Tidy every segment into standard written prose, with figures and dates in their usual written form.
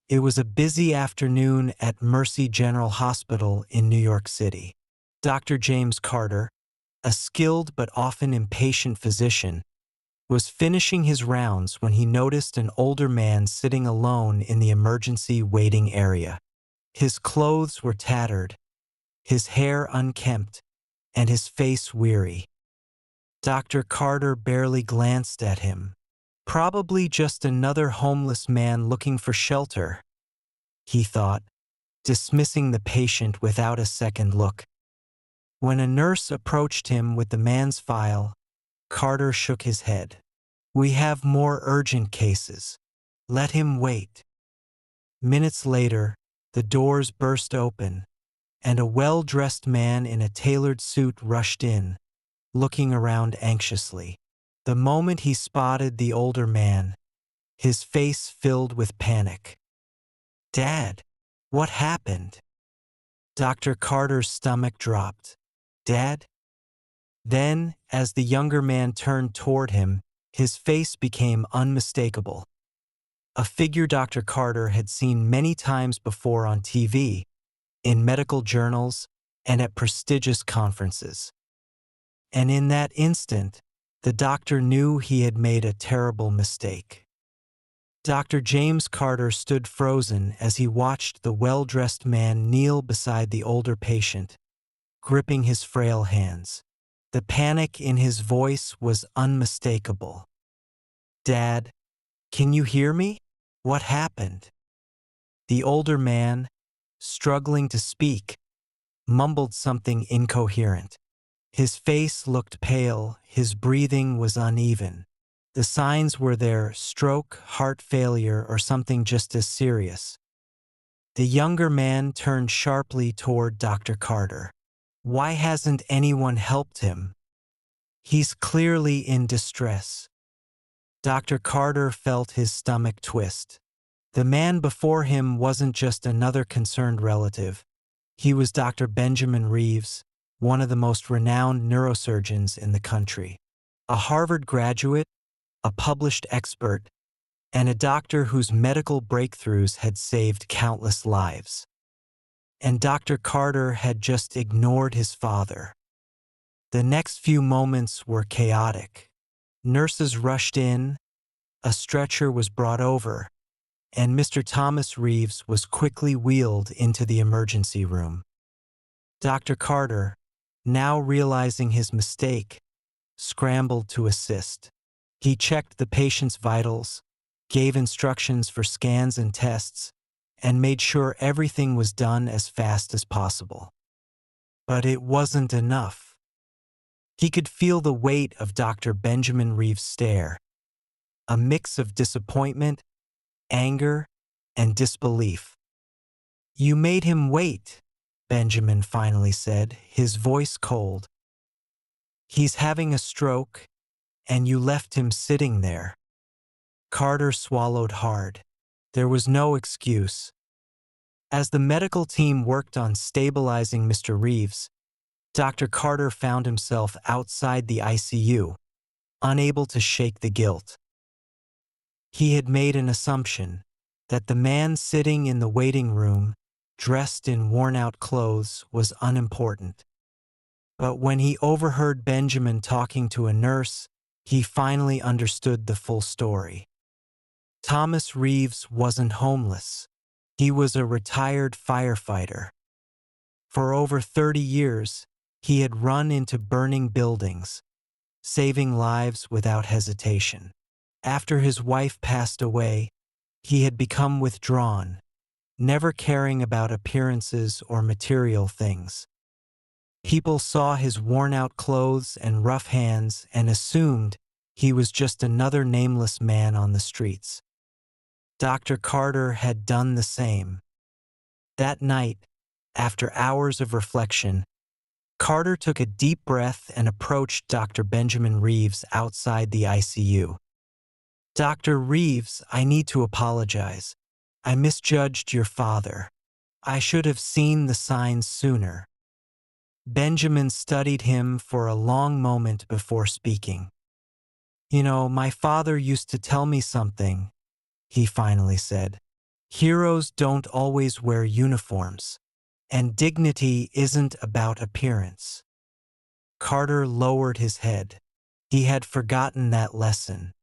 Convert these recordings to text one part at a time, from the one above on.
It was a busy afternoon at Mercy General Hospital in New York City. Dr. James Carter, a skilled but often impatient physician, was finishing his rounds when he noticed an older man sitting alone in the emergency waiting area. His clothes were tattered, his hair unkempt, and his face weary. Dr. Carter barely glanced at him. Probably just another homeless man looking for shelter, he thought, dismissing the patient without a second look. When a nurse approached him with the man's file, Carter shook his head. "We have more urgent cases. Let him wait." Minutes later, the doors burst open, and a well-dressed man in a tailored suit rushed in, looking around anxiously. The moment he spotted the older man, his face filled with panic. "Dad, what happened?" Dr. Carter's stomach dropped. "Dad?" Then, as the younger man turned toward him, his face became unmistakable. A figure Dr. Carter had seen many times before on TV, in medical journals, and at prestigious conferences. And in that instant, the doctor knew he had made a terrible mistake. Dr. James Carter stood frozen as he watched the well-dressed man kneel beside the older patient, gripping his frail hands. The panic in his voice was unmistakable. "Dad, can you hear me? What happened?" The older man, struggling to speak, mumbled something incoherent. His face looked pale, his breathing was uneven. The signs were there: stroke, heart failure, or something just as serious. The younger man turned sharply toward Dr. Carter. "Why hasn't anyone helped him? He's clearly in distress." Dr. Carter felt his stomach twist. The man before him wasn't just another concerned relative. He was Dr. Benjamin Reeves, one of the most renowned neurosurgeons in the country. A Harvard graduate, a published expert, and a doctor whose medical breakthroughs had saved countless lives. And Dr. Carter had just ignored his father. The next few moments were chaotic. Nurses rushed in, a stretcher was brought over, and Mr. Thomas Reeves was quickly wheeled into the emergency room. Dr. Carter, now realizing his mistake, scrambled to assist. He checked the patient's vitals, gave instructions for scans and tests, and made sure everything was done as fast as possible. But it wasn't enough. He could feel the weight of Dr. Benjamin Reeves' stare, a mix of disappointment, anger, and disbelief. "You made him wait," Benjamin finally said, his voice cold. "He's having a stroke, and you left him sitting there." Carter swallowed hard. There was no excuse. As the medical team worked on stabilizing Mr. Reeves, Dr. Carter found himself outside the ICU, unable to shake the guilt. He had made an assumption that the man sitting in the waiting room, dressed in worn-out clothes, was unimportant. But when he overheard Benjamin talking to a nurse, he finally understood the full story. Thomas Reeves wasn't homeless. He was a retired firefighter. For over 30 years, he had run into burning buildings, saving lives without hesitation. After his wife passed away, he had become withdrawn, never caring about appearances or material things. People saw his worn-out clothes and rough hands and assumed he was just another nameless man on the streets. Dr. Carter had done the same. That night, after hours of reflection, Carter took a deep breath and approached Dr. Benjamin Reeves outside the ICU. "Dr. Reeves, I need to apologize. I misjudged your father. I should have seen the signs sooner." Benjamin studied him for a long moment before speaking. "You know, my father used to tell me something," he finally said. Heroes don't always wear uniforms, and dignity isn't about appearance. Carter lowered his head. He had forgotten that lesson.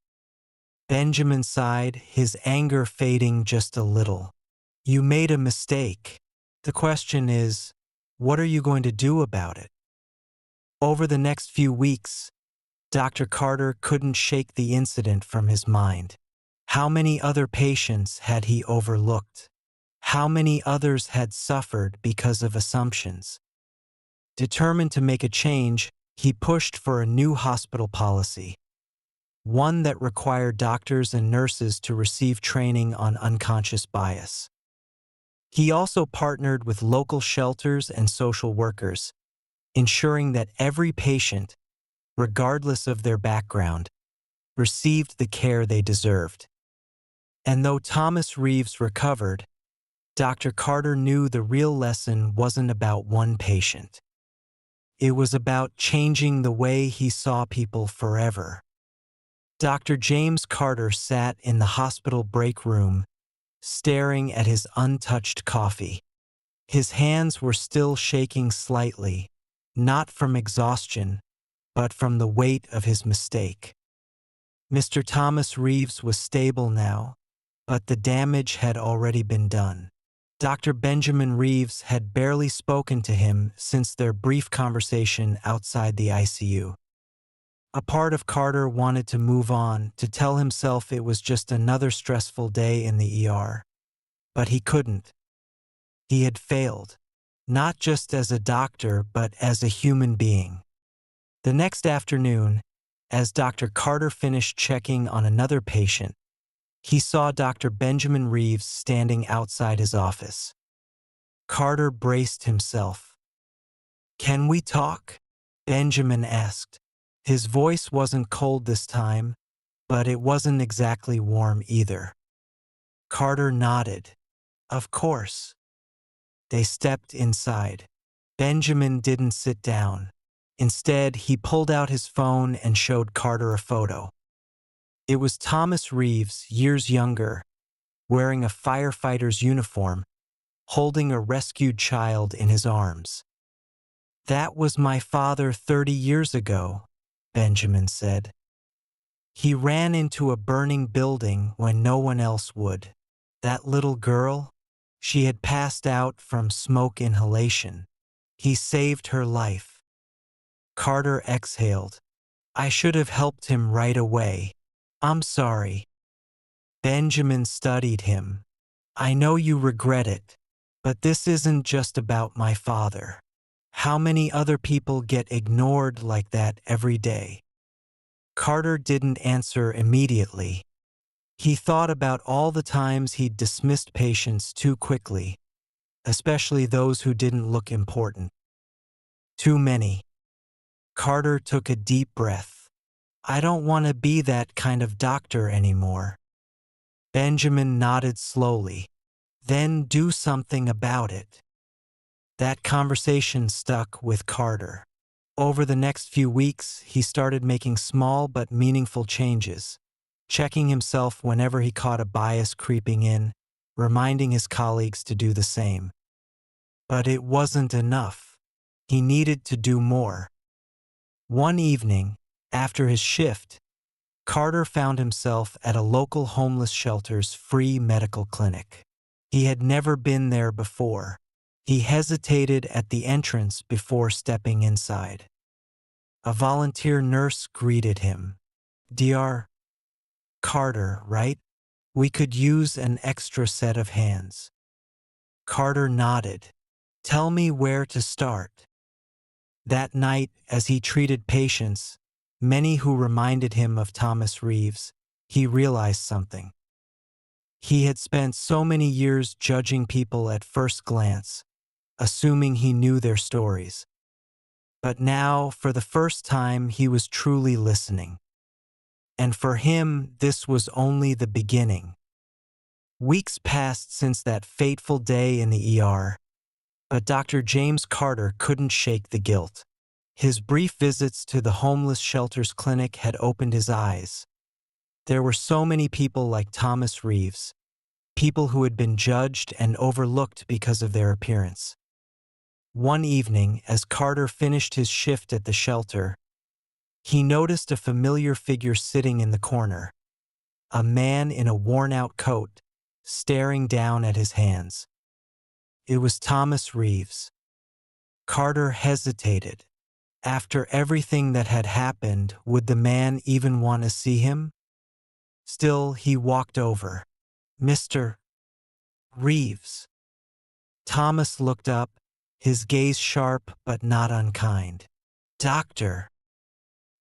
Benjamin sighed, his anger fading just a little. You made a mistake. The question is, what are you going to do about it? Over the next few weeks, Dr. Carter couldn't shake the incident from his mind. How many other patients had he overlooked? How many others had suffered because of assumptions? Determined to make a change, he pushed for a new hospital policy, one that required doctors and nurses to receive training on unconscious bias. He also partnered with local shelters and social workers, ensuring that every patient, regardless of their background, received the care they deserved. And though Thomas Reeves recovered, Dr. Carter knew the real lesson wasn't about one patient. It was about changing the way he saw people forever. Dr. James Carter sat in the hospital break room, staring at his untouched coffee. His hands were still shaking slightly, not from exhaustion, but from the weight of his mistake. Mr. Thomas Reeves was stable now, but the damage had already been done. Dr. Benjamin Reeves had barely spoken to him since their brief conversation outside the ICU. A part of Carter wanted to move on, to tell himself it was just another stressful day in the ER. But he couldn't. He had failed, not just as a doctor, but as a human being. The next afternoon, as Dr. Carter finished checking on another patient, he saw Dr. Benjamin Reeves standing outside his office. Carter braced himself. "Can we talk?" Benjamin asked. His voice wasn't cold this time, but it wasn't exactly warm either. Carter nodded. Of course. They stepped inside. Benjamin didn't sit down. Instead, he pulled out his phone and showed Carter a photo. It was Thomas Reeves, years younger, wearing a firefighter's uniform, holding a rescued child in his arms. "That was my father 30 years ago," Benjamin said. "He ran into a burning building when no one else would. That little girl, she had passed out from smoke inhalation. He saved her life." Carter exhaled. "I should have helped him right away. I'm sorry." Benjamin studied him. "I know you regret it, but this isn't just about my father. How many other people get ignored like that every day?" Carter didn't answer immediately. He thought about all the times he'd dismissed patients too quickly, especially those who didn't look important. Too many. Carter took a deep breath. "I don't want to be that kind of doctor anymore." Benjamin nodded slowly. "Then do something about it." That conversation stuck with Carter. Over the next few weeks, he started making small but meaningful changes, checking himself whenever he caught a bias creeping in, reminding his colleagues to do the same. But it wasn't enough. He needed to do more. One evening, after his shift, Carter found himself at a local homeless shelter's free medical clinic. He had never been there before. He hesitated at the entrance before stepping inside. A volunteer nurse greeted him. "Dr. Carter, right? We could use an extra set of hands." Carter nodded. "Tell me where to start." That night, as he treated patients, many who reminded him of Thomas Reeves, he realized something. He had spent so many years judging people at first glance, assuming he knew their stories. But now, for the first time, he was truly listening. And for him, this was only the beginning. Weeks passed since that fateful day in the ER, but Dr. James Carter couldn't shake the guilt. His brief visits to the homeless shelter's clinic had opened his eyes. There were so many people like Thomas Reeves, people who had been judged and overlooked because of their appearance. One evening, as Carter finished his shift at the shelter, he noticed a familiar figure sitting in the corner, a man in a worn-out coat, staring down at his hands. It was Thomas Reeves. Carter hesitated. After everything that had happened, would the man even want to see him? Still, he walked over. "Mr. Reeves." Thomas looked up, his gaze sharp but not unkind. "Doctor."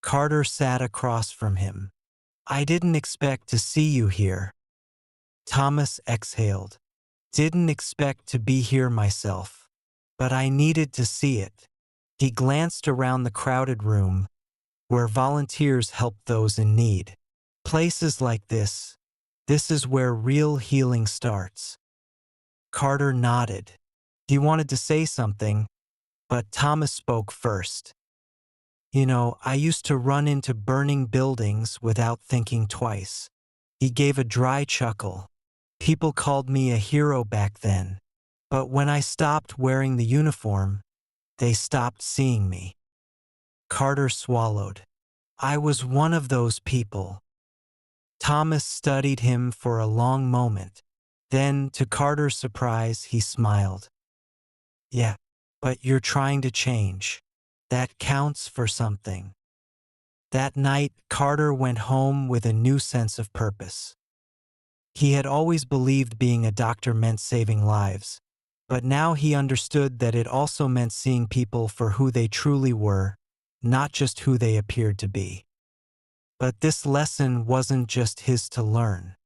Carter sat across from him. "I didn't expect to see you here." Thomas exhaled. "Didn't expect to be here myself. But I needed to see it." He glanced around the crowded room, where volunteers helped those in need. Places like this is where real healing starts. Carter nodded. He wanted to say something, but Thomas spoke first. "You know, I used to run into burning buildings without thinking twice." He gave a dry chuckle. "People called me a hero back then. But when I stopped wearing the uniform, they stopped seeing me." Carter swallowed. "I was one of those people." Thomas studied him for a long moment. Then, to Carter's surprise, he smiled. "Yeah, but you're trying to change. That counts for something." That night, Carter went home with a new sense of purpose. He had always believed being a doctor meant saving lives, but now he understood that it also meant seeing people for who they truly were, not just who they appeared to be. But this lesson wasn't just his to learn.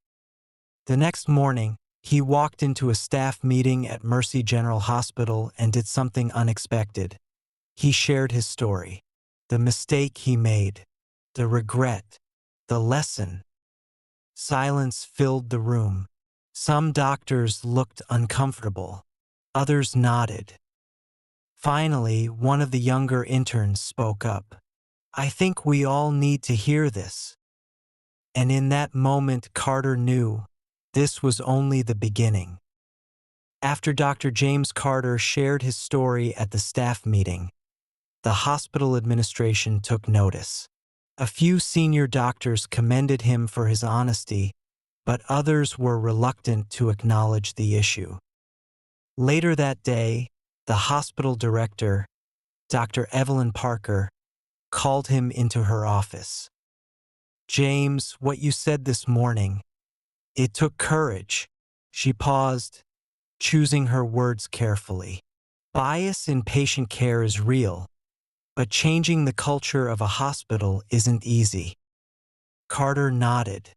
The next morning, he walked into a staff meeting at Mercy General Hospital and did something unexpected. He shared his story, the mistake he made, the regret, the lesson. Silence filled the room. Some doctors looked uncomfortable. Others nodded. Finally, one of the younger interns spoke up. "I think we all need to hear this." And in that moment, Carter knew this was only the beginning. After Dr. James Carter shared his story at the staff meeting, the hospital administration took notice. A few senior doctors commended him for his honesty, but others were reluctant to acknowledge the issue. Later that day, the hospital director, Dr. Evelyn Parker, called him into her office. "James, what you said this morning, it took courage." She paused, choosing her words carefully. "Bias in patient care is real, but changing the culture of a hospital isn't easy." Carter nodded.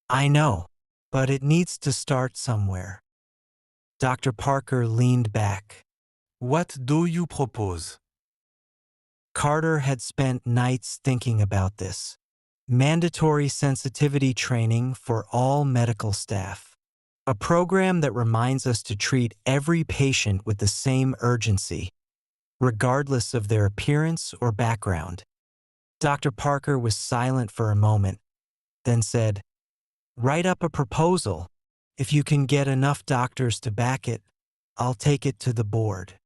"I know, but it needs to start somewhere." Dr. Parker leaned back. "What do you propose?" Carter had spent nights thinking about this. Mandatory sensitivity training for all medical staff. A program that reminds us to treat every patient with the same urgency, regardless of their appearance or background. Dr. Parker was silent for a moment, then said, "Write up a proposal. If you can get enough doctors to back it, I'll take it to the board."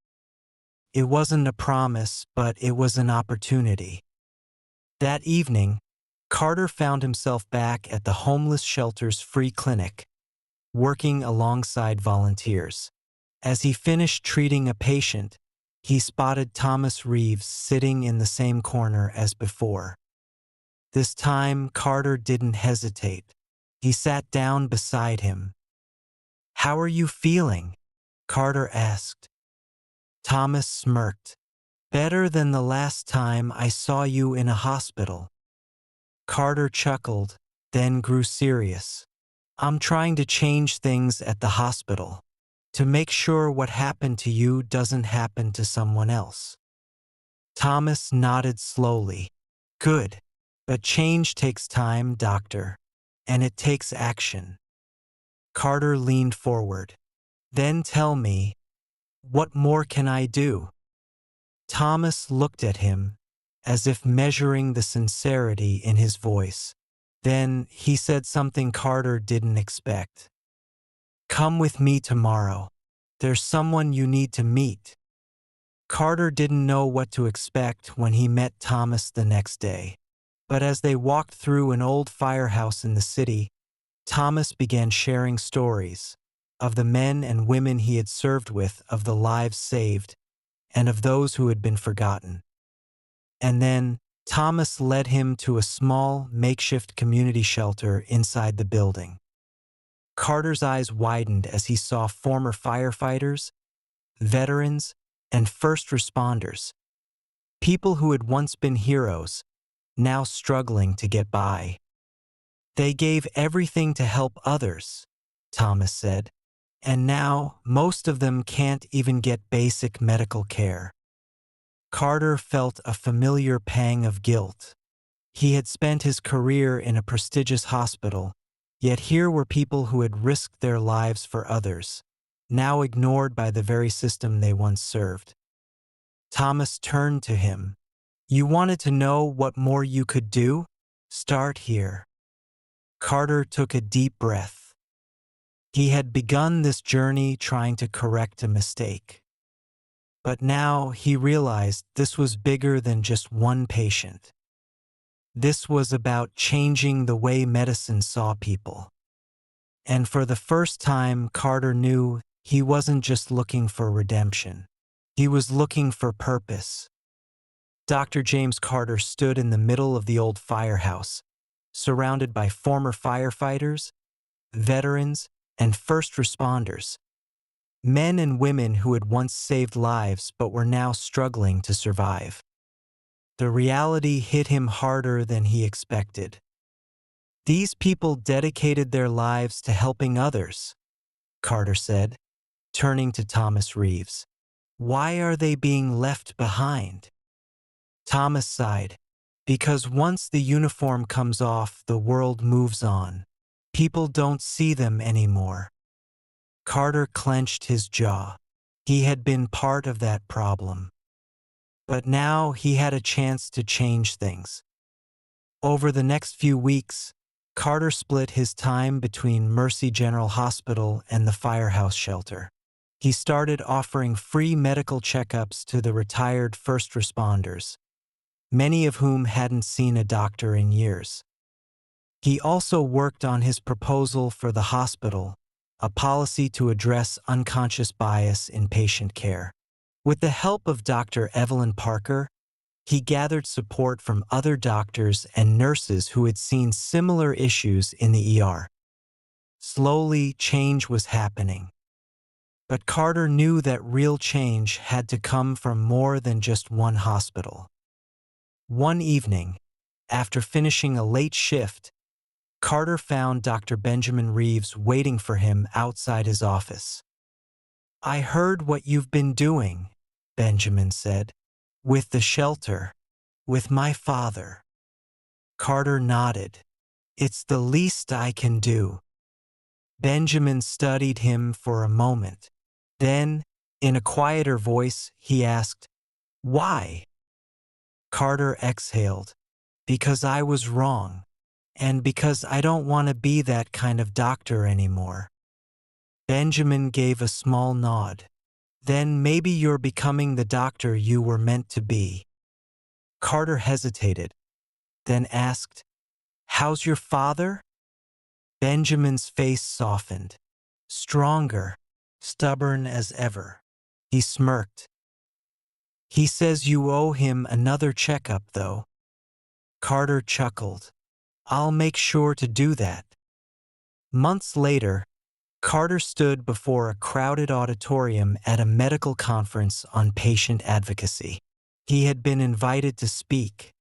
It wasn't a promise, but it was an opportunity. That evening, Carter found himself back at the homeless shelter's free clinic, working alongside volunteers. As he finished treating a patient, he spotted Thomas Reeves sitting in the same corner as before. This time, Carter didn't hesitate. He sat down beside him. "How are you feeling?" Carter asked. Thomas smirked. "Better than the last time I saw you in a hospital." Carter chuckled, then grew serious. "I'm trying to change things at the hospital, to make sure what happened to you doesn't happen to someone else." Thomas nodded slowly. "Good. But change takes time, doctor. And it takes action." Carter leaned forward. "Then tell me, what more can I do?" Thomas looked at him, as if measuring the sincerity in his voice. Then he said something Carter didn't expect. Come with me tomorrow. There's someone you need to meet. Carter didn't know what to expect when he met Thomas the next day. But as they walked through an old firehouse in the city, Thomas began sharing stories of the men and women he had served with, of the lives saved, and of those who had been forgotten. And then Thomas led him to a small, makeshift community shelter inside the building. Carter's eyes widened as he saw former firefighters, veterans, and first responders, people who had once been heroes, now struggling to get by. They gave everything to help others, Thomas said, and now most of them can't even get basic medical care. Carter felt a familiar pang of guilt. He had spent his career in a prestigious hospital, yet here were people who had risked their lives for others, now ignored by the very system they once served. Thomas turned to him. You wanted to know what more you could do? Start here. Carter took a deep breath. He had begun this journey trying to correct a mistake. But now he realized this was bigger than just one patient. This was about changing the way medicine saw people. And for the first time, Carter knew he wasn't just looking for redemption. He was looking for purpose. Dr. James Carter stood in the middle of the old firehouse, surrounded by former firefighters, veterans, and first responders. Men and women who had once saved lives but were now struggling to survive. The reality hit him harder than he expected. These people dedicated their lives to helping others, Carter said, turning to Thomas Reeves. Why are they being left behind? Thomas sighed. Because once the uniform comes off, the world moves on. People don't see them anymore. Carter clenched his jaw. He had been part of that problem. But now he had a chance to change things. Over the next few weeks, Carter split his time between Mercy General Hospital and the firehouse shelter. He started offering free medical checkups to the retired first responders, many of whom hadn't seen a doctor in years. He also worked on his proposal for the hospital, a policy to address unconscious bias in patient care. With the help of Dr. Evelyn Parker, he gathered support from other doctors and nurses who had seen similar issues in the ER. Slowly, change was happening. But Carter knew that real change had to come from more than just one hospital. One evening, after finishing a late shift, Carter found Dr. Benjamin Reeves waiting for him outside his office. I heard what you've been doing, Benjamin said. With the shelter, with my father. Carter nodded. It's the least I can do. Benjamin studied him for a moment. Then, in a quieter voice, he asked, Why? Carter exhaled. Because I was wrong. And because I don't want to be that kind of doctor anymore. Benjamin gave a small nod. Then maybe you're becoming the doctor you were meant to be. Carter hesitated, then asked, How's your father? Benjamin's face softened, stronger, stubborn as ever. He smirked. He says you owe him another checkup, though. Carter chuckled. I'll make sure to do that. Months later, Carter stood before a crowded auditorium at a medical conference on patient advocacy. He had been invited to speak,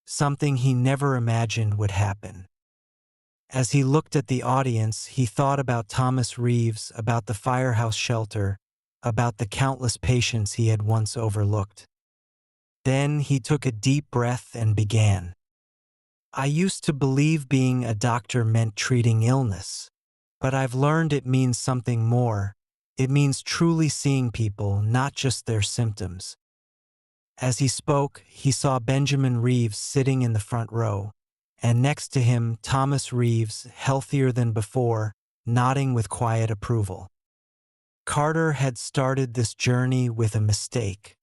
something he never imagined would happen. As he looked at the audience, he thought about Thomas Reeves, about the firehouse shelter, about the countless patients he had once overlooked. Then he took a deep breath and began. I used to believe being a doctor meant treating illness. But I've learned it means something more. It means truly seeing people, not just their symptoms. As he spoke, he saw Benjamin Reeves sitting in the front row, and next to him, Thomas Reeves, healthier than before, nodding with quiet approval. Carter had started this journey with a mistake,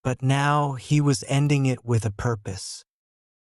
but now he was ending it with a purpose.